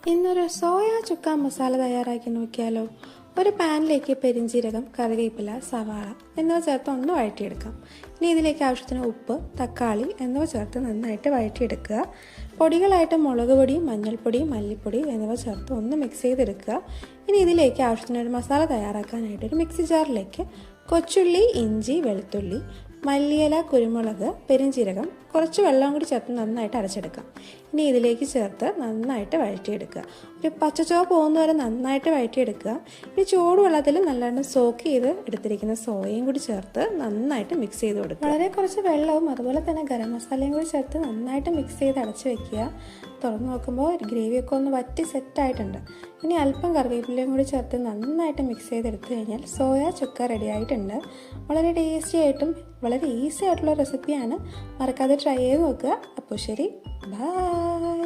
ഇന്നൊരു സോയ ചുക്ക മസാല തയ്യാറാക്കി നോക്കിയാലോ. ഒരു പാനിലേക്ക് പെരിഞ്ചീരകം, കറിവേപ്പില, സവാള എന്നിവ ചേർത്ത് ഒന്ന് വഴറ്റിയെടുക്കാം. ഇനി ഇതിലേക്ക് ആവശ്യത്തിന് ഉപ്പ്, തക്കാളി എന്നിവ ചേർത്ത് നന്നായിട്ട് വഴറ്റിയെടുക്കുക. പൊടികളായിട്ട് മുളക് പൊടി, മഞ്ഞൾപ്പൊടി, മല്ലിപ്പൊടി എന്നിവ ചേർത്ത് ഒന്ന് മിക്സ് ചെയ്തെടുക്കുക. ഇനി ഇതിലേക്ക് ആവശ്യത്തിന് ഒരു മസാല തയ്യാറാക്കാനായിട്ട് ഒരു മിക്സി ജാറിലേക്ക് കൊച്ചുള്ളി, ഇഞ്ചി, വെളുത്തുള്ളി, മല്ലിയില, കുരുമുളക്, പെരിഞ്ചീരകം, കുറച്ച് വെള്ളം കൂടി ചേർത്ത് നന്നായിട്ട് അരച്ചെടുക്കാം. ഇനി ഇതിലേക്ക് ചേർത്ത് നന്നായിട്ട് വഴറ്റിയെടുക്കുക. ഒരു പച്ചച്ചോവ പോകുന്ന വരെ നന്നായിട്ട് വഴറ്റിയെടുക്കുക. ഇനി ചൂടുവെള്ളത്തിൽ നല്ലോണം സോക്ക് ചെയ്ത് എടുത്തിരിക്കുന്ന സോയയും കൂടി ചേർത്ത് നന്നായിട്ട് മിക്സ് ചെയ്ത് കൊടുക്കുക. വളരെ കുറച്ച് വെള്ളവും അതുപോലെ തന്നെ ഗരം മസാലയും കൂടി ചേർത്ത് നന്നായിട്ട് മിക്സ് ചെയ്ത് അടച്ച് വെക്കുക. തുറന്ന് നോക്കുമ്പോൾ ഗ്രേവിയൊക്കെ ഒന്ന് വറ്റി സെറ്റായിട്ടുണ്ട്. ഇനി അല്പം കറിവേപ്പിലയും കൂടി ചേർത്ത് നന്നായിട്ട് മിക്സ് ചെയ്തെടുത്തു കഴിഞ്ഞാൽ സോയ ചുക്ക റെഡി ആയിട്ടുണ്ട്. വളരെ ടേസ്റ്റി ആയിട്ടും വളരെ ഈസി ആയിട്ടുള്ള റെസിപ്പിയാണ്. മറക്കാതെ ട്രൈ ചെയ്ത് നോക്കുക. അപ്പോൾ ശരി, ബൈ.